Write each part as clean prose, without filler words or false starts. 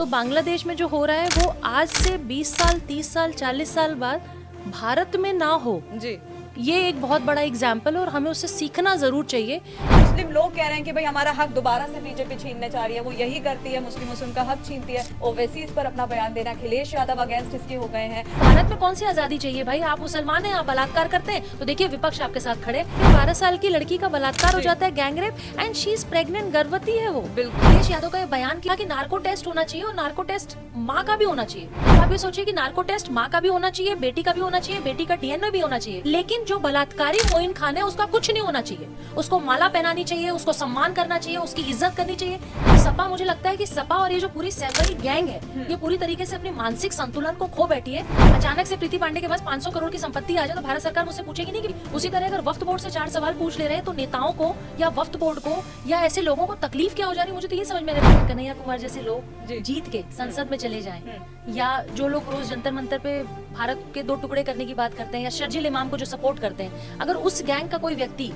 तो बांग्लादेश में जो हो रहा है वो आज से 20 साल 30 साल 40 साल बाद भारत में ना हो जी। ये एक बहुत बड़ा एग्जाम्पल है और हमें उससे सीखना जरूर चाहिए। मुस्लिम लोग कह रहे हैं कि भाई हमारा हक दोबारा से बीजेपी छीनने चाह रही है, वो यही करती है, मुस्लिमों से उनका हक छीनती है। ओवैसी इस पर अपना बयान देना, अखिलेश यादव अगेंस्ट इसके हो गए हैं। भारत में कौन सी आजादी चाहिए भाई? आप मुसलमान हैं, आप बलात्कार करते हैं तो देखिए विपक्ष आपके साथ खड़े। 12 साल की लड़की का बलात्कार हो जाता है, gang rape, and she is pregnant, गर्भवती है वो। बिल्कुल। अखिलेश यादव का ये बयान किया कि नार्को टेस्ट होना चाहिए और नार्को टेस्ट माँ का भी होना चाहिए। आप ये सोचिए कि नार्को टेस्ट माँ का भी होना चाहिए, बेटी का भी होना चाहिए, बेटी का डीएनए भी होना चाहिए, लेकिन जो बलात्कारी मोइन खान है उसका कुछ नहीं होना चाहिए। उसको माला पहनानी चाहिए, उसको सम्मान करना चाहिए, उसकी इज्जत करनी चाहिए। सपा, मुझे लगता है कि सपा और ये जो पूरी सैकड़ी गैंग है ये पूरी तरीके से अपने मानसिक संतुलन को खो बैठी है। अचानक से प्रीति पांडे के पास 500 करोड़ की संपत्ति आ जाए तो भारत सरकार मुझसे पूछेगी नहीं कि उसी तरह अगर वक्फ बोर्ड से 4 सवाल पूछ ले रहे हैं तो नेताओं को या वक्फ बोर्ड को या ऐसे लोगों को तकलीफ क्या हो जा रही है? मुझे तो ये समझ में नहीं आता। कन्हैया कुमार जैसे लोग जीत के संसद में चले जाएं, या जो लोग रोज जंतर मंतर पे भारत के 2 टुकड़े करने की बात करते हैं, या शर्जिल इमाम को जो सपोर्ट करते हैं, अगर उस गैंग का कोई व्यक्ति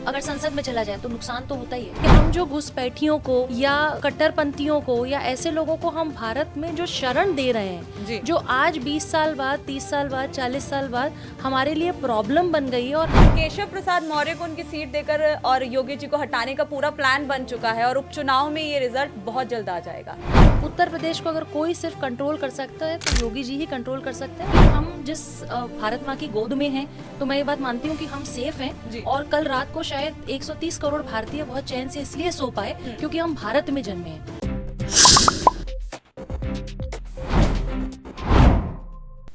अगर संसद में चला जाए तो नुकसान तो होता ही है। कि हम जो घुसपैठियों को या कट्टरपंथियों को या ऐसे लोगों को हम भारत में जो शरण दे रहे हैं, जो आज 20 साल बाद 30 साल बाद 40 साल बाद हमारे लिए प्रॉब्लम बन गई है। और केशव प्रसाद मौर्य को उनकी सीट देकर और योगी जी को हटाने का पूरा प्लान बन चुका है और उपचुनाव में ये रिजल्ट बहुत जल्द आ जाएगा। उत्तर प्रदेश को अगर कोई सिर्फ कंट्रोल कर सकता है तो योगी जी ही कंट्रोल कर सकते हैं। हम जिस भारत माँ की गोद में हैं तो मैं ये बात मानती हूँ कि हम सेफ हैं, और कल रात को शायद 130 करोड़ भारतीय बहुत चैन से इसलिए सो पाए क्योंकि हम भारत में जन्मे हैं।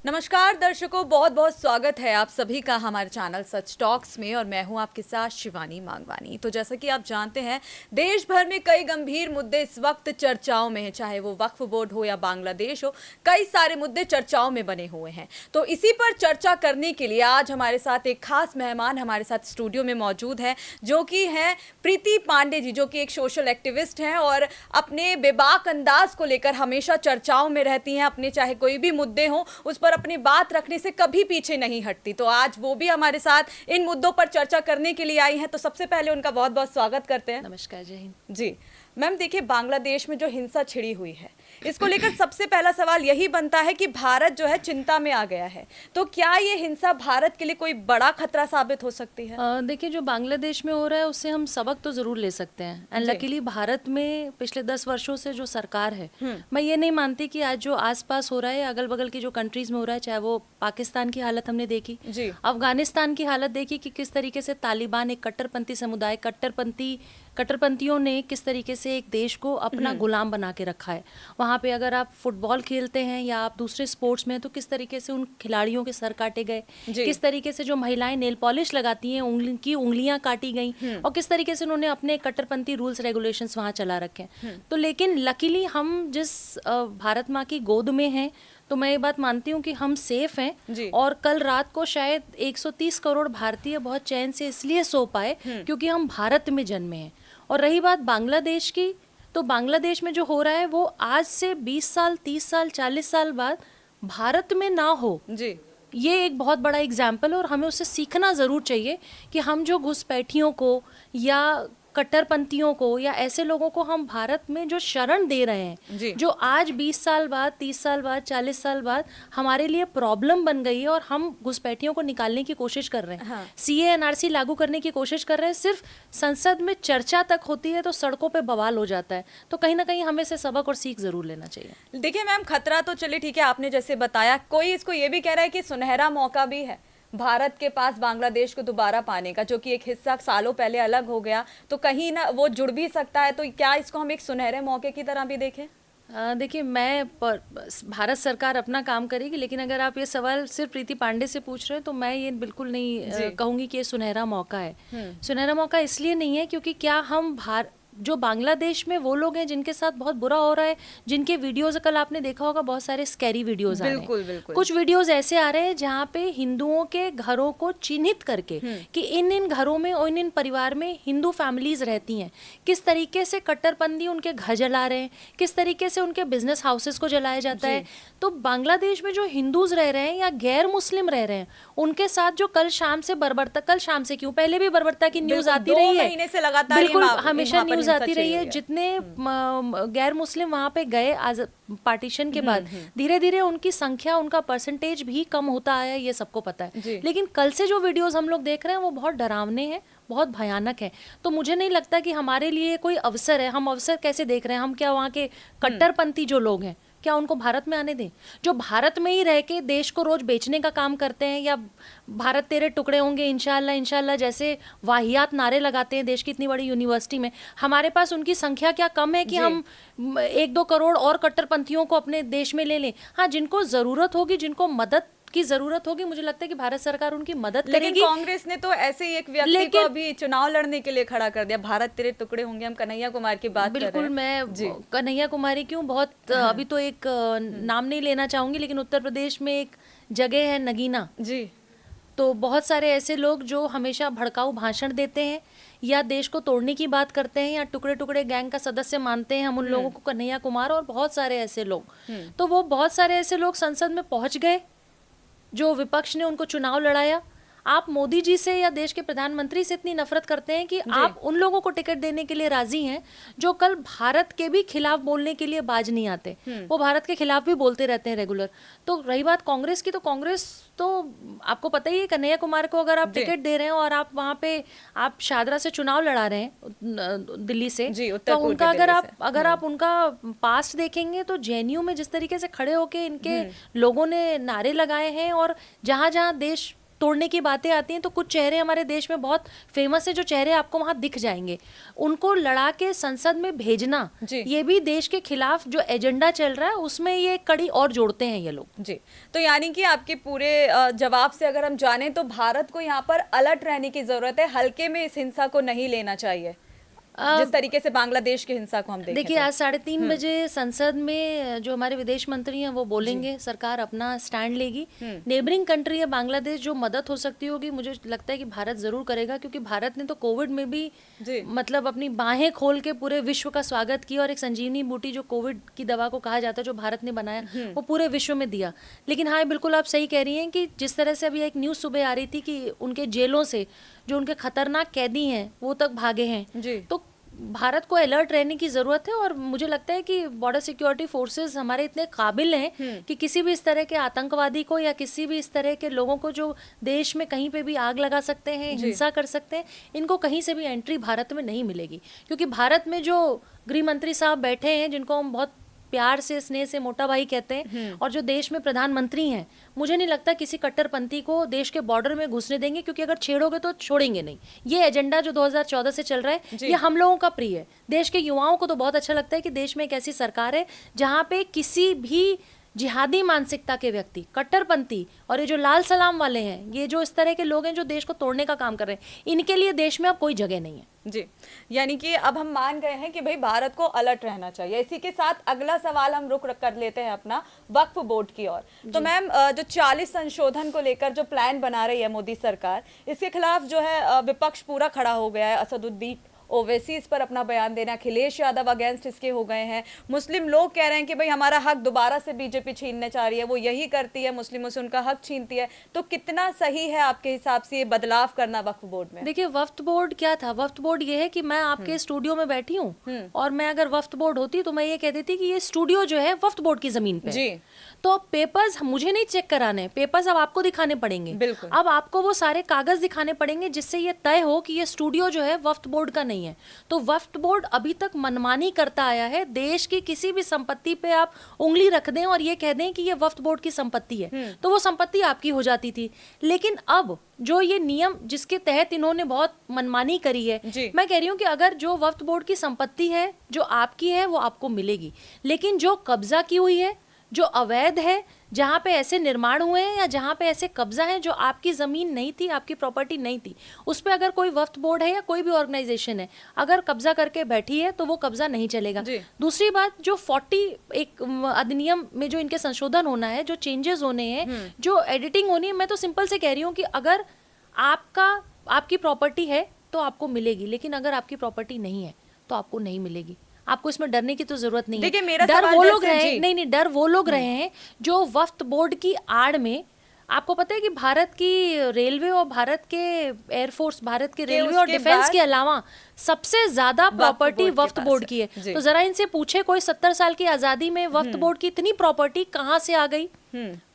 नमस्कार दर्शकों, बहुत बहुत स्वागत है आप सभी का हमारे चैनल सच टॉक्स में, और मैं हूं आपके साथ शिवानी मांगवानी। तो जैसा कि आप जानते हैं, देश भर में कई गंभीर मुद्दे इस वक्त चर्चाओं में हैं, चाहे वो वक्फ बोर्ड हो या बांग्लादेश हो, कई सारे मुद्दे चर्चाओं में बने हुए हैं। तो इसी पर चर्चा करने के लिए आज हमारे साथ एक खास मेहमान हमारे साथ स्टूडियो में मौजूद है, जो कि हैं प्रीति पांडे जी, जो कि एक सोशल एक्टिविस्ट हैं और अपने बेबाक अंदाज को लेकर हमेशा चर्चाओं में रहती हैं। अपने चाहे कोई भी मुद्दे हों उस पर अपनी बात रखने से कभी पीछे नहीं हटती। तो आज वो भी हमारे साथ इन मुद्दों पर चर्चा करने के लिए आई हैं। तो सबसे पहले उनका बहुत बहुत स्वागत करते हैं। नमस्कार, जय हिंद। जी मैम, देखिए बांग्लादेश में जो हिंसा छिड़ी हुई है, इसको लेकर सबसे पहला सवाल यही बनता है कि भारत जो है चिंता में आ गया है। तो क्या ये हिंसा भारत के लिए कोई बड़ा खतरा साबित हो सकती है? देखिए, जो बांग्लादेश में हो रहा है उससे हम सबक तो जरूर ले सकते हैं। एंड लकीली भारत में पिछले 10 वर्षों से जो सरकार है, मैं ये नहीं मानती कि आज जो आसपास हो रहा है, अगल बगल की जो कंट्रीज में हो रहा है, चाहे वो पाकिस्तान की हालत हमने देखी, अफगानिस्तान की हालत देखी कि किस तरीके से तालिबान, एक कट्टरपंथी समुदाय, कट्टरपंथियों ने किस तरीके से एक देश को अपना गुलाम बना के रखा है। वहाँ पे अगर आप फुटबॉल खेलते हैं या आप दूसरे स्पोर्ट्स में, तो किस तरीके से उन खिलाड़ियों के सर काटे गए, किस तरीके से जो महिलाएं नेल पॉलिश लगाती हैं उनकी उंगलियां काटी गई, और किस तरीके से उन्होंने अपने कट्टरपंथी रूल्स रेगुलेशंस वहाँ चला रखे हैं। तो लेकिन लकीली हम जिस भारत माँ की गोद में हैं, तो मैं ये बात मानती हूँ कि हम सेफ हैं, और कल रात को शायद 130 करोड़ भारतीय बहुत चैन से इसलिए सो पाए क्योंकि हम भारत में जन्मे हैं। और रही बात बांग्लादेश की, तो बांग्लादेश में जो हो रहा है वो आज से 20 साल 30 साल 40 साल बाद भारत में ना हो ये एक बहुत बड़ा एग्जाम्पल है, और हमें उससे सीखना ज़रूर चाहिए कि हम जो घुसपैठियों को या कट्टरपंथियों को या ऐसे लोगों को हम भारत में जो शरण दे रहे हैं, जो आज 20 साल बाद 30 साल बाद 40 साल बाद हमारे लिए प्रॉब्लम बन गई है, और हम घुसपैठियों को निकालने की कोशिश कर रहे हैं। सीए एनआरसी लागू करने की कोशिश कर रहे हैं, सिर्फ संसद में चर्चा तक होती है तो सड़कों पे बवाल हो जाता है। तो कहीं ना कहीं हमें से सबक और सीख जरूर लेना चाहिए। देखिए मैम, खतरा तो चलिए ठीक है, आपने जैसे बताया, कोई इसको ये भी कह रहा है कि सुनहरा मौका भी है भारत के पास बांग्लादेश को दोबारा पाने का, जो कि एक हिस्सा सालों पहले अलग हो गया, तो कहीं ना वो जुड़ भी सकता है। तो क्या इसको हम एक सुनहरे मौके की तरह भी देखें? देखिए, भारत सरकार अपना काम करेगी, लेकिन अगर आप ये सवाल सिर्फ प्रीति पांडे से पूछ रहे हैं तो मैं ये बिल्कुल नहीं कहूँगी कि ये सुनहरा मौका है। सुनहरा मौका इसलिए नहीं है क्योंकि क्या हम जो बांग्लादेश में वो लोग हैं जिनके साथ बहुत बुरा हो रहा है, जिनके वीडियोस कल आपने देखा होगा, बहुत सारे स्कैरी वीडियोस आ रहे हैं। कुछ वीडियोस ऐसे आ रहे हैं जहाँ पे हिंदुओं के घरों को चिन्हित करके कि इन घरों में और इन परिवार में हिंदू फैमिलीज रहती हैं, किस तरीके से कट्टरपंथी उनके घर जला रहे हैं, किस तरीके से उनके बिजनेस हाउसेस को जलाया जाता है। तो बांग्लादेश में जो हिंदूज रह रहे हैं या गैर मुस्लिम रह रहे हैं, उनके साथ जो कल शाम से बर्बरता, कल शाम से क्यों, पहले भी बर्बरता की न्यूज आती रही है, महीने से लगातार बिल्कुल हमेशा न्यूज न्यूज आती हिंसा रही छिड़ी है, हुई है। जितने गैर मुस्लिम वहां पे गए आज पार्टीशन के बाद, धीरे धीरे उनकी संख्या, उनका परसेंटेज भी कम होता आया, ये सबको पता जी। है। लेकिन कल से जो वीडियोस हम लोग देख रहे हैं वो बहुत डरावने हैं, बहुत भयानक है। तो मुझे नहीं लगता कि हमारे लिए कोई अवसर है। हम अवसर कैसे देख रहे हैं? हम क्या वहाँ के कट्टरपंथी जो लोग हैं, क्या उनको भारत में आने दें? जो भारत में ही रह के देश को रोज बेचने का काम करते हैं, या भारत तेरे टुकड़े होंगे इंशाल्लाह इंशाल्लाह जैसे वाहियात नारे लगाते हैं देश की इतनी बड़ी यूनिवर्सिटी में, हमारे पास उनकी संख्या क्या कम है कि हम 1-2 करोड़ और कट्टरपंथियों को अपने देश में ले लें? हाँ, जिनको जरूरत होगी, जिनको मदद की जरूरत होगी, मुझे लगता है कि भारत सरकार उनकी मदद लेकिन करेगी। कांग्रेस ने तो ऐसे ही एक व्यक्ति को अभी चुनाव लड़ने के लिए खड़ा कर दिया, भारत तेरे टुकड़े होंगे। हम कन्हैया कुमार की बात कर रहे बिल्कुल, हैं। मैं कन्हैया कुमारी क्यों, बहुत अभी तो एक नाम नहीं लेना चाहूंगी, लेकिन उत्तर प्रदेश में एक जगह है नगीना जी। तो बहुत सारे ऐसे लोग जो हमेशा भड़काऊ भाषण देते हैं या देश को तोड़ने की बात करते हैं या टुकड़े टुकड़े गैंग का सदस्य मानते हैं हम उन लोगों को, कन्हैया कुमार और बहुत सारे ऐसे लोग। तो वो बहुत सारे ऐसे लोग संसद में पहुंच गए, जो विपक्ष ने उनको चुनाव लड़ाया। आप मोदी जी से या देश के प्रधानमंत्री से इतनी नफरत करते हैं कि आप उन लोगों को टिकट देने के लिए राजी हैं जो कल भारत के भी खिलाफ बोलने के लिए बाज नहीं आते। वो भारत के खिलाफ भी बोलते रहते हैं रेगुलर। तो रही बात कांग्रेस की, तो कांग्रेस तो आपको पता ही है, कन्हैया कुमार को अगर आप टिकट दे रहे हैं और आप वहाँ पे आप शादरा से चुनाव लड़ा रहे हैं दिल्ली से, तो उनका अगर आप उनका पास्ट देखेंगे तो जेएनयू में जिस तरीके से खड़े होके इनके लोगों ने नारे लगाए हैं, और जहाँ जहाँ देश तोड़ने की बातें आती हैं तो कुछ चेहरे हमारे देश में बहुत फेमस है, जो चेहरे आपको वहां दिख जाएंगे, उनको लड़ा के संसद में भेजना, ये भी देश के खिलाफ जो एजेंडा चल रहा है उसमें ये कड़ी और जोड़ते हैं ये लोग। जी, तो यानी कि आपके पूरे जवाब से अगर हम जानें तो भारत को यहाँ पर अलर्ट रहने की जरूरत है, हल्के में इस हिंसा को नहीं लेना चाहिए, जिस तरीके से बांग्लादेश की हिंसा को हम देखें। देखिए, आज 3:30 बजे संसद में जो हमारे विदेश मंत्री हैं वो बोलेंगे, सरकार अपना स्टैंड लेगी। नेबरिंग कंट्री है बांग्लादेश, जो मदद हो सकती होगी मुझे लगता है कि भारत जरूर करेगा, क्योंकि भारत ने तो कोविड में भी मतलब अपनी बाहें खोल के पूरे विश्व का स्वागत किया, और एक संजीवनी बूटी जो कोविड की दवा को कहा जाता है जो भारत ने बनाया, वो पूरे विश्व में दिया। लेकिन हाँ, बिल्कुल आप सही कह रही हैं कि जिस तरह से अभी एक न्यूज़ सुबह आ रही थी कि उनके जेलों से जो उनके खतरनाक कैदी हैं वो तक भागे हैं, तो भारत को अलर्ट रहने की जरूरत है। और मुझे लगता है कि बॉर्डर सिक्योरिटी फोर्सेस हमारे इतने काबिल हैं कि किसी भी इस तरह के आतंकवादी को या किसी भी इस तरह के लोगों को जो देश में कहीं पे भी आग लगा सकते हैं, हिंसा कर सकते हैं, इनको कहीं से भी एंट्री भारत में नहीं मिलेगी। क्योंकि भारत में जो गृह मंत्री साहब बैठे हैं, जिनको हम बहुत प्यार से स्नेह से मोटा भाई कहते हैं, और जो देश में प्रधानमंत्री हैं, मुझे नहीं लगता किसी कट्टरपंथी को देश के बॉर्डर में घुसने देंगे, क्योंकि अगर छेड़ोगे तो छोड़ेंगे नहीं। ये एजेंडा जो 2014 से चल रहा है, ये हम लोगों का प्रिय है। देश के युवाओं को तो बहुत अच्छा लगता है कि देश में एक ऐसी सरकार है जहाँ पे किसी भी जिहादी मानसिकता के व्यक्ति, कट्टरपंथी और ये जो लाल सलाम वाले हैं, ये जो इस तरह के लोग हैं जो देश को तोड़ने का काम कर रहे हैं, इनके लिए देश में अब कोई जगह नहीं है। जी, यानी कि अब हम मान गए हैं कि भाई भारत को अलर्ट रहना चाहिए। इसी के साथ अगला सवाल हम रुक कर लेते हैं अपना वक्फ बोर्ड की ओर। तो मैम, जो 40 संशोधन को लेकर जो प्लान बना रही है मोदी सरकार, इसके खिलाफ जो है विपक्ष पूरा खड़ा हो गया है। असदुद्दीन ओवैसी इस पर अपना बयान देना, अखिलेश यादव अगेंस्ट इसके हो गए हैं। मुस्लिम लोग कह रहे हैं कि भाई हमारा हक दोबारा से बीजेपी छीनने चाह रही है, वो यही करती है, मुस्लिमों से उनका हक छीनती है। तो कितना सही है आपके हिसाब से ये बदलाव करना वक्फ बोर्ड में? देखिए, वक्फ बोर्ड क्या था? वक्फ बोर्ड ये है कि मैं आपके स्टूडियो में बैठी हूँ और मैं अगर वक्फ बोर्ड होती तो मैं ये कह देती कि ये स्टूडियो जो है वक्फ बोर्ड की जमीन पे जी। तो पेपर्स मुझे नहीं चेक कराने, पेपर्स अब आपको दिखाने पड़ेंगे। अब आपको वो सारे कागज दिखाने पड़ेंगे जिससे ये तय हो कि ये स्टूडियो जो है वक्फ बोर्ड का नहीं है। तो वक्फ बोर्ड अभी तक मनमानी करता आया है। देश की किसी भी संपत्ति पे आप उंगली रख दें और ये कह दें कि ये वक्फ बोर्ड की संपत्ति है, तो वो संपत्ति आपकी हो जाती थी। लेकिन अब जो ये नियम जिसके तहत इन्होंने बहुत मनमानी करी है, मैं कह रही हूँ कि अगर जो वक्फ बोर्ड की संपत्ति है जो आपकी है वो आपको मिलेगी, लेकिन जो कब्जा की हुई है, जो अवैध है, जहाँ पे ऐसे निर्माण हुए हैं या जहाँ पे ऐसे कब्जा है जो आपकी ज़मीन नहीं थी, आपकी प्रॉपर्टी नहीं थी, उस पर अगर कोई वक्फ बोर्ड है या कोई भी ऑर्गेनाइजेशन है अगर कब्जा करके बैठी है तो वो कब्जा नहीं चलेगा। दूसरी बात, जो 40 एक अधिनियम में जो इनके संशोधन होना है, जो चेंजेस होने हैं, जो एडिटिंग होनी है, मैं तो सिंपल से कह रही हूँ कि अगर आपकी प्रॉपर्टी है तो आपको मिलेगी, लेकिन अगर आपकी प्रॉपर्टी नहीं है तो आपको नहीं मिलेगी। आपको इसमें डरने की तो जरूरत नहीं है। मेरा डर वो लोग रहे नहीं, डर वो लोग रहे हैं जो वक्फ बोर्ड की आड़ में आपको पता है कि भारत की रेलवे और भारत के एयरफोर्स, भारत के रेलवे और उसके डिफेंस बाद के अलावा सबसे ज्यादा प्रॉपर्टी बोर्ड के वक्फ पास बोर्ड है। की है। जी। तो जरा इनसे पूछे, कोई 70 साल की आजादी में वक्फ बोर्ड की इतनी प्रॉपर्टी कहाँ से आ गई?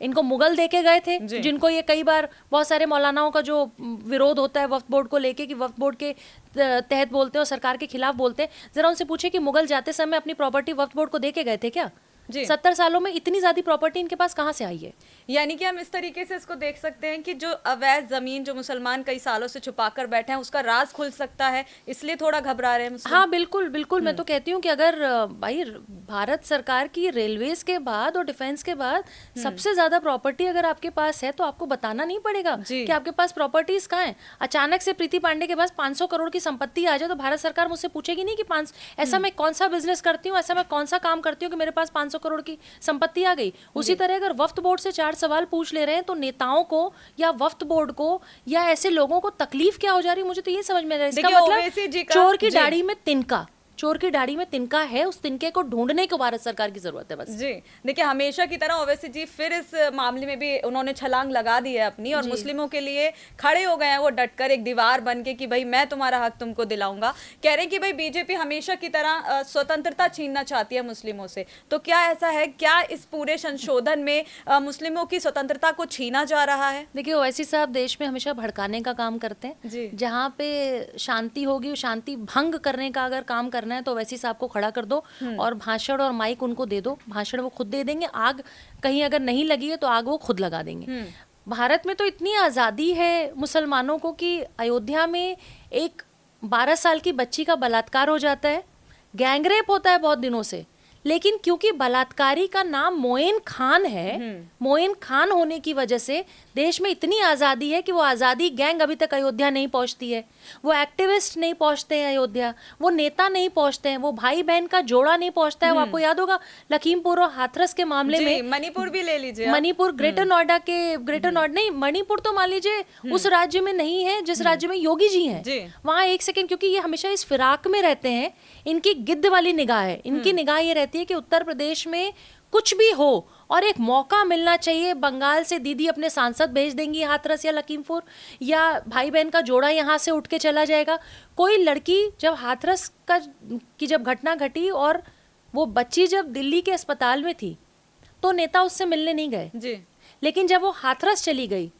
इनको मुगल देके गए थे, जी। जिनको ये कई बार बहुत सारे मौलानाओं का जो विरोध होता है वक्फ बोर्ड को लेके कि वक्फ बोर्ड के तहत बोलते हैं और सरकार के खिलाफ बोलते हैं, जरा उनसे पूछे कि मुगल जाते समय अपनी प्रॉपर्टी वक्फ बोर्ड को देके गए थे क्या? जी। 70 सालों में इतनी ज्यादा प्रॉपर्टी इनके पास कहाँ से आई है? यानी कि हम इस तरीके से इसको देख सकते हैं कि जो अवैध जमीन जो मुसलमान कई सालों से छुपा कर बैठे हैं उसका राज खुल सकता है, इसलिए थोड़ा घबरा रहे हैं मुस्लिम। हाँ बिल्कुल बिल्कुल, मैं तो कहती हूँ कि अगर भाई भारत सरकार की रेलवेज के बाद और डिफेंस के बाद सबसे ज्यादा प्रॉपर्टी अगर आपके पास है तो आपको बताना नहीं पड़ेगा जी। कि आपके पास प्रॉपर्टीज कहाँ है। अचानक से प्रीति पांडे के पास 500 करोड़ की संपत्ति आ जाए तो भारत सरकार मुझसे पूछेगी नहीं कि ऐसा मैं कौन सा बिजनेस करती हूँ, ऐसा मैं कौन सा काम करती हूँ कि मेरे पास 500 करोड़ की संपत्ति आ गई। उसी तरह अगर वक्फ बोर्ड से 4 सवाल पूछ ले रहे हैं तो नेताओं को या वक्फ बोर्ड को या ऐसे लोगों को तकलीफ क्या हो जा रही है, मुझे तो ये समझ में आ रहा है। इसका देखिए, मतलब ओवैसी जी का- चोर की जी। दाढ़ी में तिनका, चोर की दाढ़ी में तिनका है, उस तिनके को ढूंढने को भारत सरकार की जरूरत है बस। जी। देखिए, हमेशा की तरह ओवैसी जी फिर इस मामले में भी उन्होंने छलांग लगा दी है अपनी, और मुस्लिमों के लिए खड़े हो गए हैं वो डटकर, एक दीवार बन के कि भाई मैं तुम्हारा हक तुमको दिलाऊंगा। कह रहे हैं कि भाई बीजेपी हमेशा की तरह स्वतंत्रता छीनना चाहती है मुस्लिमों से। तो क्या ऐसा है, क्या इस पूरे संशोधन में मुस्लिमों की स्वतंत्रता को छीना जा रहा है? देखिए, ओवैसी साहब देश में हमेशा भड़काने का काम करते हैं। जी। जहाँ पे शांति होगी, शांति भंग करने का अगर काम करना है तो ओवैसी साहब को खड़ा कर दो और भाषण और माइक उनको दे दो, भाषण वो खुद दे देंगे। आग कहीं अगर नहीं लगी है तो आग वो खुद लगा देंगे। भारत में तो इतनी आज़ादी है मुसलमानों को कि अयोध्या में एक 12 साल की बच्ची का बलात्कार हो जाता है, गैंगरेप होता है बहुत दिनों से, लेकिन क्योंकि बलात्कारी का नाम मोइन खान है, मोइन खान होने की वजह से देश में इतनी आज़ादी है कि वो आज़ादी गैंग अभी तक अयोध्या नहीं पहुंचती है, वो एक्टिविस्ट नहीं पहुंचते हैं अयोध्या, वो नेता नहीं पहुंचते हैं, वो भाई बहन का जोड़ा नहीं पहुंचता है। वो आपको याद होगा लखीमपुर और हाथरस के मामले में, मणिपुर भी ले लीजिए आप। मणिपुर ग्रेटर नोएडा के, ग्रेटर नोएडा नहीं, मणिपुर तो मान लीजिए उस राज्य में नहीं है जिस राज्य में योगी जी हैं। वहां एक सेकंड, क्योंकि ये हमेशा इस फिराक में रहते हैं, इनकी गिद्ध वाली निगाह है, इनकी निगाह ये रहती है कि उत्तर प्रदेश में कुछ भी हो और एक मौका मिलना चाहिए। बंगाल से दीदी अपने सांसद भेज देंगी हाथरस या लखीमपुर, या भाई बहन का जोड़ा यहाँ से उठ के चला जाएगा। कोई लड़की जब हाथरस की जब घटना घटी और वो बच्ची जब दिल्ली के अस्पताल में थी तो नेता उससे मिलने नहीं गए जी। लेकिन जब वो हाथरस चली गई,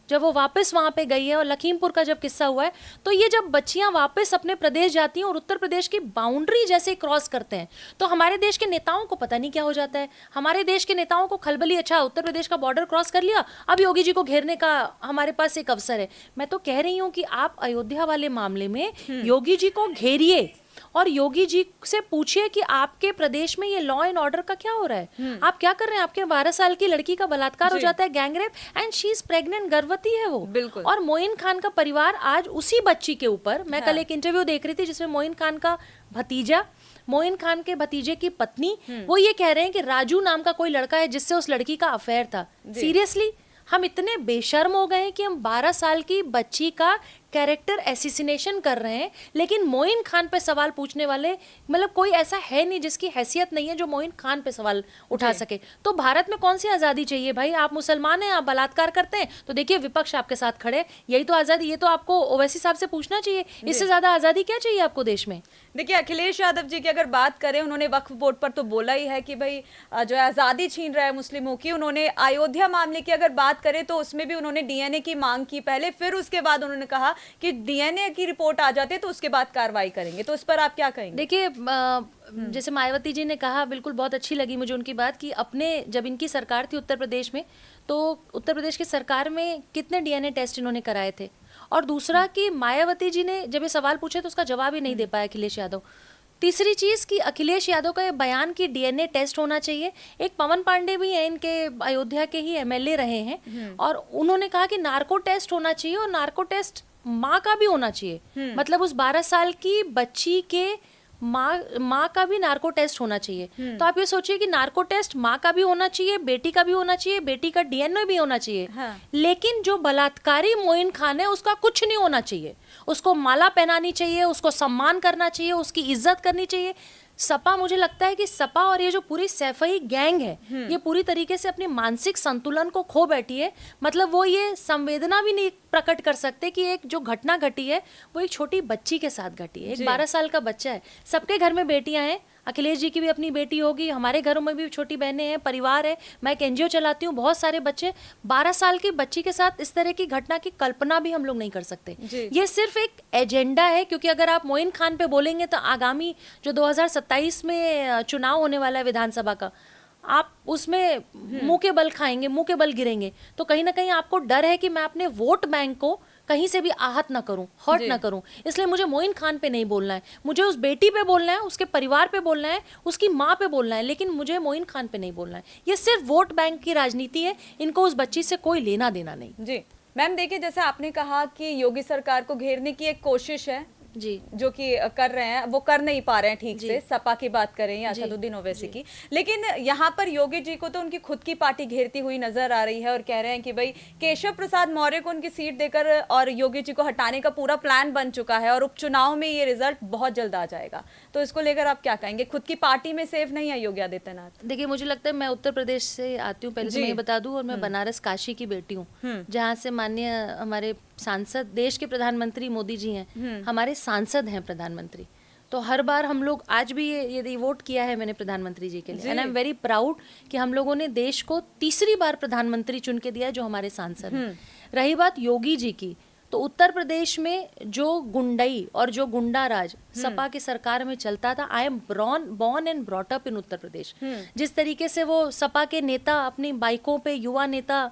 जब वो वापस वहां पे गई है, और लखीमपुर का जब किस्सा हुआ है, तो ये जब बच्चियां वापस अपने प्रदेश जाती हैं और उत्तर प्रदेश की बाउंड्री जैसे क्रॉस करते हैं तो हमारे देश के नेताओं को पता नहीं क्या हो जाता है। हमारे देश के नेताओं को खलबली, अच्छा उत्तर प्रदेश का बॉर्डर क्रॉस कर लिया, अब योगी जी को घेरने का हमारे पास एक अवसर है। मैं तो कह रही हूँ कि आप अयोध्या वाले मामले में योगी जी को घेरिए और योगी जी से पूछिए कि आपके प्रदेश में ये लॉ एंड ऑर्डर का क्या हो रहा है, आप क्या कर रहे हैं। आपके 12 साल की लड़की का बलात्कार हो जाता है, gang rape, and she is pregnant, गर्भवती है वो। बिल्कुल। और मोइन खान का परिवार आज उसी बच्ची के ऊपर, मैं कल एक इंटरव्यू देख रही थी जिसमें मोइन खान का भतीजा, मोइन खान के भतीजे की पत्नी, वो ये कह रहे हैं कि राजू नाम का कोई लड़का है जिससे उस लड़की का अफेयर था। सीरियसली, हम इतने बेशर्म हो गए हैं कि हम 12 साल की बच्ची का कैरेक्टर एसिसिनेशन कर रहे हैं, लेकिन मोइन खान पे सवाल पूछने वाले, मतलब कोई ऐसा है नहीं जिसकी हैसियत नहीं है जो मोइन खान पे सवाल उठा सके। तो भारत में कौन सी आज़ादी चाहिए भाई? आप मुसलमान हैं, आप बलात्कार करते हैं तो देखिए विपक्ष आपके साथ खड़े, यही तो आज़ादी। ये तो आपको ओवैसी साहब से पूछना चाहिए, इससे ज़्यादा आज़ादी क्या चाहिए आपको देश में? देखिए, अखिलेश यादव जी की अगर बात करें, उन्होंने वक्फ बोर्ड पर तो बोला ही है कि भाई जो आज़ादी छीन रहा है मुस्लिमों की। उन्होंने अयोध्या मामले की अगर बात करें तो उसमें भी उन्होंने डीएनए की मांग की पहले, फिर उसके बाद उन्होंने कहा कि डीएनए की रिपोर्ट आ जाती है तो उसके बाद कार्रवाई करेंगे। तो इस पर आप क्या कहेंगे? देखिए, जैसे मायावती जी ने कहा, बिल्कुल बहुत अच्छी लगी मुझे उनकी बात कि अपने जब इनकी सरकार थी उत्तर प्रदेश में, तो उत्तर प्रदेश की सरकार में कितने डीएनए टेस्ट इन्होंने कराए थे। और दूसरा कि मायावती जी ने जब ये सवाल पूछे तो उसका जवाब ही नहीं दे पाया अखिलेश यादव। तीसरी चीज़ कि अखिलेश यादव का ये बयान कि डीएनए टेस्ट होना चाहिए, एक पवन पांडे भी हैं, इनके अयोध्या के ही एमएलए रहे हैं, और उन्होंने कहा कि नार्को टेस्ट होना चाहिए और नार्को टेस्ट माँ का भी होना चाहिए। मतलब उस 12 साल की बच्ची के माँ का भी नार्को टेस्ट होना चाहिए। तो आप ये सोचिए कि नार्को टेस्ट माँ का भी होना चाहिए, बेटी का भी होना चाहिए, बेटी का डीएनए भी होना चाहिए। हाँ। लेकिन जो बलात्कारी मोइन खान है उसका कुछ नहीं होना चाहिए। उसको माला पहनानी चाहिए, उसको सम्मान करना चाहिए, उसकी इज्जत करनी चाहिए। सपा, मुझे लगता है कि सपा और ये जो पूरी सैफई गैंग है ये पूरी तरीके से अपने मानसिक संतुलन को खो बैठी है। मतलब वो ये संवेदना भी नहीं प्रकट कर सकते कि एक जो घटना घटी है वो एक छोटी बच्ची के साथ घटी है। एक 12 साल का बच्चा है। सबके घर में बेटियां हैं, अखिलेश जी की भी अपनी बेटी होगी, हमारे घरों में भी छोटी बहनें हैं, परिवार है, मैं एक एनजीओ चलाती हूँ, बहुत सारे बच्चे। 12 साल की बच्ची के साथ इस तरह की घटना की कल्पना भी हम लोग नहीं कर सकते। ये सिर्फ एक एजेंडा है, क्योंकि अगर आप मोइन खान पे बोलेंगे तो आगामी जो 2027 में चुनाव होने वाला है विधानसभा का, आप उसमें मुंह के बल खाएंगे, मुंह के बल गिरेंगे। तो कहीं ना कहीं आपको डर है कि मैं अपने वोट बैंक को कहीं से भी आहत ना करूं, हर्ट ना करूं। इसलिए मुझे मोइन खान पे नहीं बोलना है, मुझे उस बेटी पे बोलना है, उसके परिवार पे बोलना है, उसकी माँ पे बोलना है, लेकिन मुझे मोइन खान पे नहीं बोलना है। ये सिर्फ वोट बैंक की राजनीति है, इनको उस बच्ची से कोई लेना देना नहीं। जी मैम, देखिए जैसे आपने कहा कि योगी सरकार को घेरने की एक कोशिश है जी, जो कि कर रहे हैं, वो कर नहीं पा रहे हैं ठीक से। सपा की बात करें या असदुद्दीन ओवैसी की, लेकिन यहाँ पर योगी जी को तो उनकी खुद की पार्टी घेरती हुई नजर आ रही है और कह रहे हैं कि भाई केशव प्रसाद मौर्य को उनकी सीट देकर और योगी जी को हटाने का पूरा प्लान बन चुका है और उपचुनाव में ये रिजल्ट बहुत जल्द आ जाएगा। तो इसको लेकर आप क्या कहेंगे? खुद की पार्टी में सेफ नहीं है योगी आदित्यनाथ? देखिए, मुझे लगता है, मैं उत्तर प्रदेश से आती हूँ, पहले तो मैं ये बता दूं, और मैं बनारस काशी की बेटी हूँ, जहाँ से माननीय हमारे सांसद, देश के प्रधानमंत्री मोदी जी हैं, हमारे सांसद हैं प्रधानमंत्री। तो हर बार हम लोग, आज भी ये वोट किया है मैंने प्रधानमंत्री जी के लिए, and I am very proud कि हम लोगों ने देश को तीसरी बार प्रधानमंत्री चुन के दिया है, जो हमारे सांसद हैं। रही बात योगी जी की, तो उत्तर प्रदेश में जो गुंडई और जो गुंडा राज सपा की सरकार में चलता था, I am born and brought up in Uttar Pradesh. जिस तरीके से वो सपा के नेता अपनी बाइकों पे युवा नेता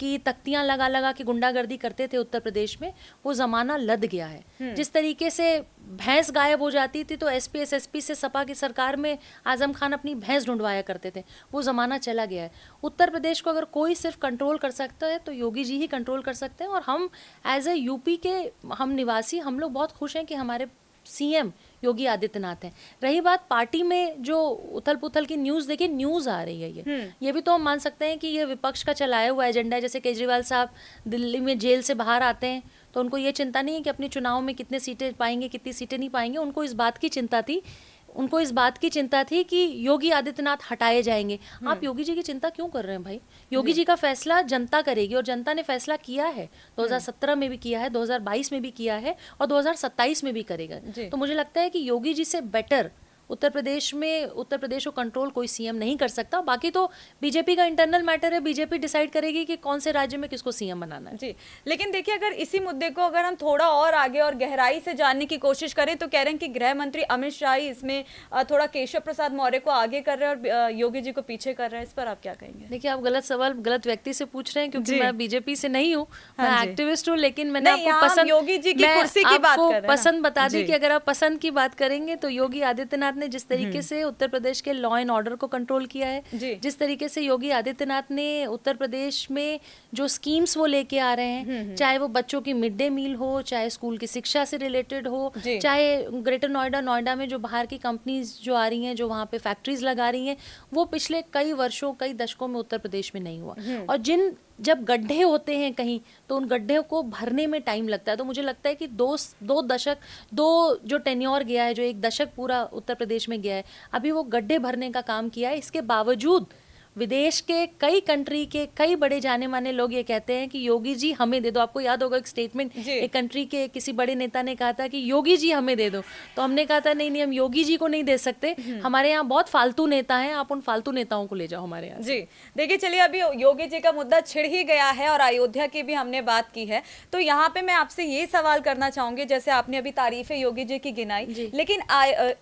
की तख्तियां लगा लगा के गुंडागर्दी करते थे उत्तर प्रदेश में, वो जमाना लद गया है। जिस तरीके से भैंस गायब हो जाती थी तो एसपी एसएसपी से सपा की सरकार में आजम खान अपनी भैंस ढूंढवाया करते थे, वो जमाना चला गया है। उत्तर प्रदेश को अगर कोई सिर्फ कंट्रोल कर सकता है तो योगी जी ही कंट्रोल कर सकते हैं। और हम एज ए यूपी के हम निवासी, हम लोग बहुत खुश हैं कि हमारे सीएम योगी आदित्यनाथ हैं। रही बात पार्टी में जो उथल पुथल की न्यूज़, देखिए न्यूज़ आ रही है, ये भी तो हम मान सकते हैं कि ये विपक्ष का चलाया हुआ एजेंडा है। जैसे केजरीवाल साहब दिल्ली में जेल से बाहर आते हैं तो उनको ये चिंता नहीं है कि अपने चुनाव में कितने सीटें पाएंगे, कितनी सीटें नहीं पाएंगे। उनको इस बात की चिंता थी कि योगी आदित्यनाथ हटाए जाएंगे। आप योगी जी की चिंता क्यों कर रहे हैं भाई? योगी जी का फैसला जनता करेगी, और जनता ने फैसला किया है, 2017 में भी किया है, 2022 में भी किया है, और 2027 में भी करेगा। तो मुझे लगता है कि योगी जी से बेटर उत्तर प्रदेश को कंट्रोल कोई सीएम नहीं कर सकता। बाकी तो बीजेपी का इंटरनल मैटर है, बीजेपी डिसाइड करेगी कि कौन से राज्य में किसको सीएम बनाना है। जी, लेकिन देखिए अगर इसी मुद्दे को अगर हम थोड़ा और आगे और गहराई से जानने की कोशिश करें तो कह रहे हैं कि गृह मंत्री अमित शाह इसमें थोड़ा केशव प्रसाद मौर्य को आगे कर रहे हैं और योगी जी को पीछे कर रहे हैं। इस पर आप क्या कहेंगे? देखिए, आप गलत सवाल गलत व्यक्ति से पूछ रहे हैं, क्योंकि मैं बीजेपी से नहीं हूँ, मैं एक्टिविस्ट हूँ। लेकिन मैंने आपको पसंद, योगी जी की कुर्सी की बात कर रहे हैं, पसंद बता दी कि अगर आप पसंद की बात करेंगे तो योगी आदित्यनाथ ने जिस तरीके से उत्तर प्रदेश के लॉ एंड ऑर्डर को कंट्रोल किया है, जिस तरीके से योगी आदित्यनाथ ने उत्तर प्रदेश में जो स्कीम्स वो लेके आ रहे हैं, चाहे वो बच्चों की मिड डे मील हो, चाहे स्कूल की शिक्षा से रिलेटेड हो, चाहे ग्रेटर नोएडा में जो बाहर की कंपनीज जो आ रही हैं, जो वहाँ पे फैक्ट्रीज लगा रही हैं, वो पिछले कई वर्षों, कई दशकों में उत्तर प्रदेश में नहीं हुआ। और जब गड्ढे होते हैं कहीं तो उन गड्ढे को भरने में टाइम लगता है। तो मुझे लगता है कि दो जो टेन्योर गया है, जो एक दशक पूरा उत्तर प्रदेश में गया है, अभी वो गड्ढे भरने का काम किया है। इसके बावजूद विदेश के कई कंट्री के कई बड़े जाने माने लोग ये कहते हैं कि योगी जी हमें दे दो। आपको याद होगा एक स्टेटमेंट एक कंट्री के किसी बड़े नेता ने कहा था कि योगी जी हमें दे दो, तो हमने कहा था नहीं, हम योगी जी को नहीं दे सकते, हमारे यहाँ बहुत फालतू नेता हैं, आप उन फालतू नेताओं को ले जाओ हमारे यहाँ। जी देखिए, चलिए अभी योगी जी का मुद्दा छिड़ ही गया है और अयोध्या की भी हमने बात की है, तो यहाँ पे मैं आपसे ये सवाल करना चाहूंगी, जैसे आपने अभी तारीफें योगी जी की गिनाई, लेकिन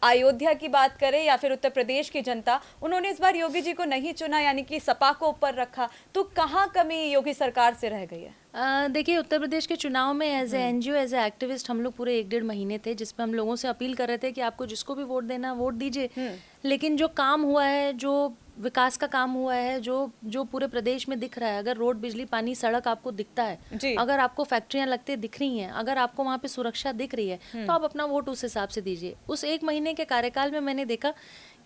अयोध्या की बात करें या फिर उत्तर प्रदेश की जनता, उन्होंने इस बार योगी जी को नहीं चुना, यानी कि सपा को ऊपर रखा। तो कहाँ कमी योगी सरकार से रह गई है? देखिए, उत्तर प्रदेश के चुनाव में as a NGO, as a activist हम लोग पूरे 1-1.5 महीने थे, जिसमें हम लोगों से अपील कर रहे थे कि आपको जिसको भी वोट देना वोट दीजिए। लेकिन जो काम हुआ है, जो विकास का काम हुआ है, जो पूरे प्रदेश में दिख रहा है, अगर रोड, बिजली, पानी, सड़क आपको दिखता है, अगर आपको फैक्ट्रियां लगते दिख रही हैं, अगर आपको वहाँ पे सुरक्षा दिख रही है, तो आप अपना वोट उस हिसाब से दीजिए। उस 1 महीने के कार्यकाल में मैंने देखा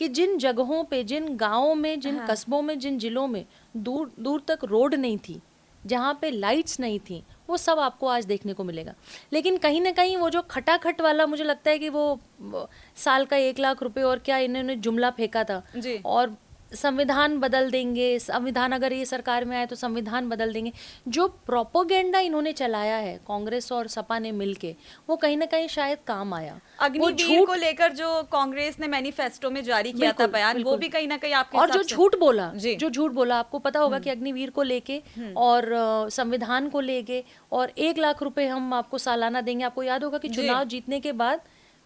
कि जिन जगहों पे, जिन गाँवों में, जिन कस्बों में, जिन जिलों में दूर दूर तक रोड नहीं थी, जहाँ पे लाइट्स नहीं थी, वो सब आपको आज देखने को मिलेगा। लेकिन कहीं ना कहीं वो जो खटाखट वाला, मुझे लगता है कि वो साल का 1 लाख रुपए और क्या इन्होंने जुमला फेंका था, जी। और संविधान बदल देंगे, संविधान अगर ये सरकार में आए तो संविधान बदल देंगे, जो प्रोपोगेंडा इन्होंने चलाया है कांग्रेस और सपा ने मिलके, वो कहीं ना कहीं शायद काम आया। वो अग्निवीर को लेकर जो कांग्रेस ने मैनिफेस्टो में जारी किया था बयान, वो भी कहीं ना कहीं आपके और जो झूठ बोला, जो झूठ बोला, आपको पता होगा कि अग्निवीर को लेके और संविधान को लेके और 1 लाख रुपए हम आपको सालाना देंगे। आपको याद होगा कि चुनाव जीतने के बाद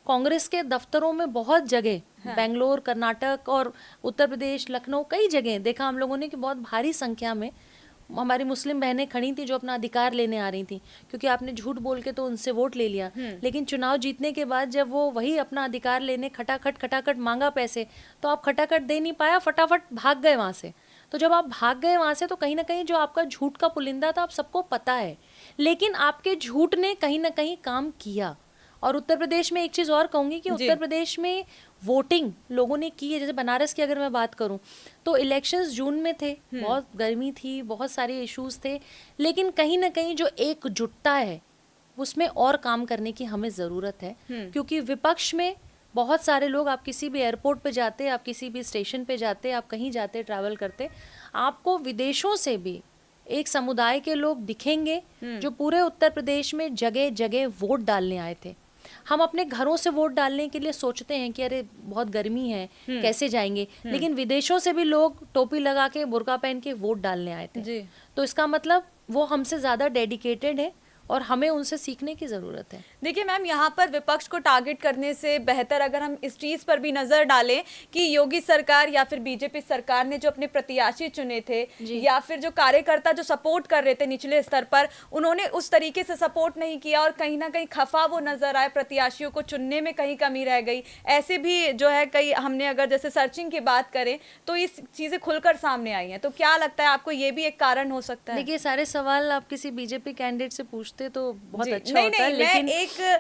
कांग्रेस के दफ्तरों में बहुत जगह, बेंगलोर, कर्नाटक और उत्तर प्रदेश, लखनऊ, कई जगह देखा हम लोगों ने कि बहुत भारी संख्या में हमारी मुस्लिम बहनें खड़ी थी जो अपना अधिकार लेने आ रही थी, क्योंकि आपने झूठ बोल के तो उनसे वोट ले लिया, लेकिन चुनाव जीतने के बाद जब वो वही अपना अधिकार लेने खटाखट मांगा पैसे, तो आप खटाखट दे नहीं पाया, फटाफट भाग गए वहाँ से। तो जब आप भाग गए वहाँ से, तो कहीं ना कहीं जो आपका झूठ का पुलिंदा था, आप सबको पता है, लेकिन आपके झूठ ने कहीं ना कहीं काम किया। और उत्तर प्रदेश में एक चीज़ और कहूँगी कि उत्तर प्रदेश में वोटिंग लोगों ने की है। जैसे बनारस की अगर मैं बात करूं, तो इलेक्शंस जून में थे, बहुत गर्मी थी, बहुत सारे इश्यूज थे, लेकिन कहीं ना कहीं जो एकजुटता है उसमें और काम करने की हमें ज़रूरत है। क्योंकि विपक्ष में बहुत सारे लोग, आप किसी भी एयरपोर्ट पे जाते, आप किसी भी स्टेशन पे जाते, आप कहीं जाते, ट्रैवल करते, आपको विदेशों से भी एक समुदाय के लोग दिखेंगे जो पूरे उत्तर प्रदेश में जगह जगह वोट डालने आए थे। हम अपने घरों से वोट डालने के लिए सोचते हैं कि अरे बहुत गर्मी है, कैसे जाएंगे, लेकिन विदेशों से भी लोग टोपी लगा के, बुर्का पहन के वोट डालने आए थे जी। तो इसका मतलब वो हमसे ज़्यादा डेडिकेटेड है और हमें उनसे सीखने की ज़रूरत है। देखिए मैम, यहाँ पर विपक्ष को टारगेट करने से बेहतर अगर हम इस चीज़ पर भी नज़र डालें कि योगी सरकार या फिर बीजेपी सरकार ने जो अपने प्रत्याशी चुने थे, या फिर जो कार्यकर्ता जो सपोर्ट कर रहे थे निचले स्तर पर, उन्होंने उस तरीके से सपोर्ट नहीं किया और कहीं ना कहीं खफा वो नज़र आए, प्रत्याशियों को चुनने में कहीं कमी रह गई। ऐसे भी जो है कई, हमने अगर जैसे सर्चिंग की बात करें तो ये चीज़ें खुलकर सामने आई हैं। तो क्या लगता है आपको, ये भी एक कारण हो सकता है? देखिए, सारे सवाल आप किसी बीजेपी कैंडिडेट से पूछते तो बहुत अच्छा नहीं, होता है,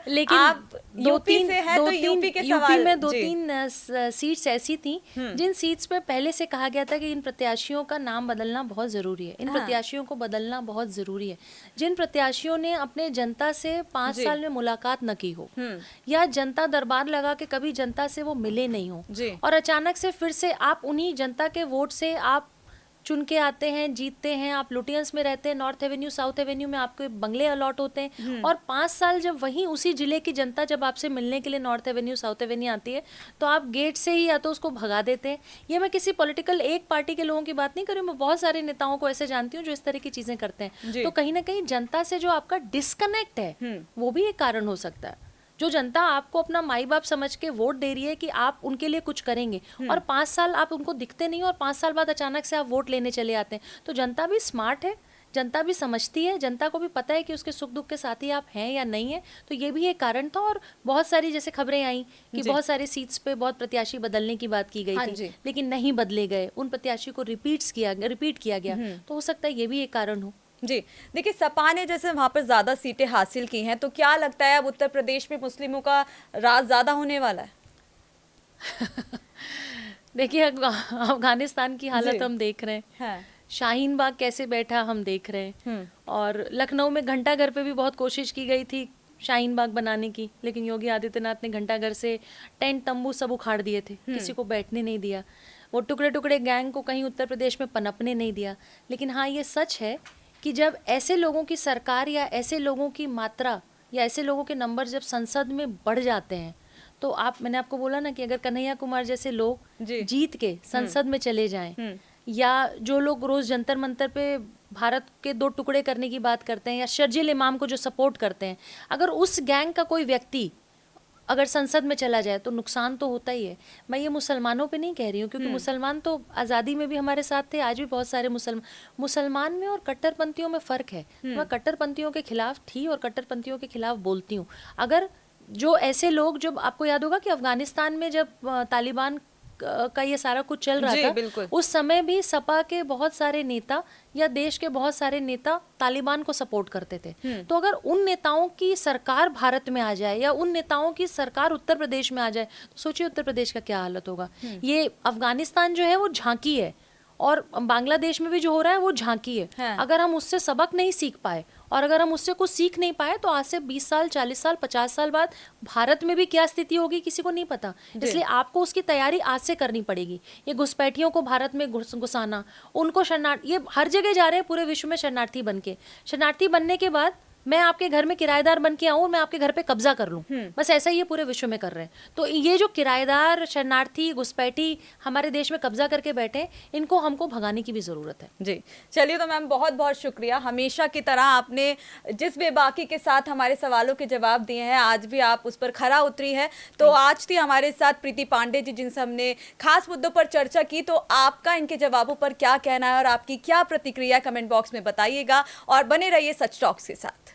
लेकिन आप यूपी से हैं तो यूपी के सवाल, यूपी में 2-3 सीट्स ऐसी थी जिन सीट्स पे पहले से कहा गया था कि इन प्रत्याशियों का नाम बदलना बहुत जरूरी है, इन प्रत्याशियों को बदलना बहुत जरूरी है। जिन प्रत्याशियों ने अपने जनता से 5 साल में मुलाकात न की हो, या जनता दरबार लगा के कभी जनता से वो मिले नहीं हो, और अचानक से फिर से आप उन्हीं जनता के वोट से आप चुन के आते हैं, जीतते हैं, आप लुटियंस में रहते हैं, नॉर्थ एवेन्यू, साउथ एवेन्यू में आपके बंगले अलॉट होते हैं, और 5 साल जब वहीं उसी जिले की जनता जब आपसे मिलने के लिए नॉर्थ एवेन्यू, साउथ एवेन्यू आती है, तो आप गेट से ही या तो उसको भगा देते हैं। ये मैं किसी पॉलिटिकल एक पार्टी के लोगों की बात नहीं कर रही हूँ, मैं बहुत सारे नेताओं को ऐसे जानती हूँ जो इस तरह की चीजें करते हैं। तो कहीं ना कहीं जनता से जो आपका डिस्कनेक्ट है, वो भी एक कारण हो सकता है। जो जनता आपको अपना माई बाप समझ के वोट दे रही है कि आप उनके लिए कुछ करेंगे, और 5 साल आप उनको दिखते नहीं, और 5 साल बाद अचानक से आप वोट लेने चले आते हैं, तो जनता भी स्मार्ट है, जनता भी समझती है, जनता को भी पता है कि उसके सुख दुख के साथी आप हैं या नहीं है। तो ये भी एक कारण था। और बहुत सारी जैसे खबरें आई कि बहुत सारी सीट्स पे बहुत प्रत्याशी बदलने की बात की गई थी, लेकिन नहीं बदले गए, उन प्रत्याशी को रिपीट किया गया, तो हो सकता है ये भी एक कारण हो। जी, देखिए सपा ने जैसे वहाँ पर ज़्यादा सीटें हासिल की हैं, तो क्या लगता है अब उत्तर प्रदेश में मुस्लिमों का राज ज़्यादा होने वाला है? देखिए, अफगानिस्तान की हालत हम देख रहे हैं, शाहीन बाग कैसे बैठा हम देख रहे हैं, और लखनऊ में घंटाघर पे भी बहुत कोशिश की गई थी शाहीन बाग बनाने की, लेकिन योगी आदित्यनाथ ने घंटाघर से टेंट तंबू सब उखाड़ दिए थे, किसी को बैठने नहीं दिया, वो टुकड़े टुकड़े गैंग को कहीं उत्तर प्रदेश में पनपने नहीं दिया। लेकिन हाँ, ये सच है कि जब ऐसे लोगों की सरकार या ऐसे लोगों की मात्रा या ऐसे लोगों के नंबर जब संसद में बढ़ जाते हैं, तो मैंने आपको बोला ना कि अगर कन्हैया कुमार जैसे लोग जीत के संसद में चले जाएं, या जो लोग रोज जंतर मंतर पे भारत के 2 टुकड़े करने की बात करते हैं, या शर्जील इमाम को जो सपोर्ट करते हैं, अगर उस गैंग का कोई व्यक्ति अगर संसद में चला जाए तो नुकसान तो होता ही है। मैं ये मुसलमानों पे नहीं कह रही हूँ, क्योंकि मुसलमान तो आज़ादी में भी हमारे साथ थे, आज भी बहुत सारे मुसलमान में और कट्टरपंथियों में फ़र्क है। मैं कट्टरपंथियों के खिलाफ थी और कट्टरपंथियों के खिलाफ बोलती हूँ। अगर जो ऐसे लोग, जब आपको याद होगा कि अफगानिस्तान में जब तालिबान का ये सारा कुछ चल रहा था, उस समय भी सपा के बहुत सारे नेता या देश के बहुत सारे नेता तालिबान को सपोर्ट करते थे। तो अगर उन नेताओं की सरकार भारत में आ जाए, या उन नेताओं की सरकार उत्तर प्रदेश में आ जाए, तो सोचिए उत्तर प्रदेश का क्या हालत होगा। ये अफगानिस्तान जो है वो झांकी है, और बांग्लादेश में भी जो हो रहा है वो झांकी है। हाँ। अगर हम उससे सबक नहीं सीख पाए और अगर हम उससे कुछ सीख नहीं पाए तो आज से 20 साल 40 साल 50 साल बाद भारत में भी क्या स्थिति होगी किसी को नहीं पता। इसलिए आपको उसकी तैयारी आज से करनी पड़ेगी। ये घुसपैठियों को भारत में घुसाना, उनको शरणार्थी, ये हर जगह जा रहे हैं पूरे विश्व में शरणार्थी बन के। शरणार्थी बनने के बाद मैं आपके घर में किराएदार बन के आऊं, मैं आपके घर पे कब्जा कर लूं, बस ऐसा ही ये पूरे विश्व में कर रहे हैं। तो ये जो किराएदार, शरणार्थी, घुसपैठी हमारे देश में कब्जा करके बैठे, इनको हमको भगाने की भी जरूरत है। जी चलिए, तो मैम बहुत बहुत शुक्रिया। हमेशा की तरह आपने जिस बेबाकी के साथ हमारे सवालों के जवाब दिए हैं, आज भी आप उस पर खरा उतरी है। तो आज थी हमारे साथ प्रीति पांडे जी, जिनसे हमने खास मुद्दों पर चर्चा की। तो आपका इनके जवाबों पर क्या कहना है और आपकी क्या प्रतिक्रिया, कमेंट बॉक्स में बताइएगा और बने रहिए सच टॉक्स के साथ।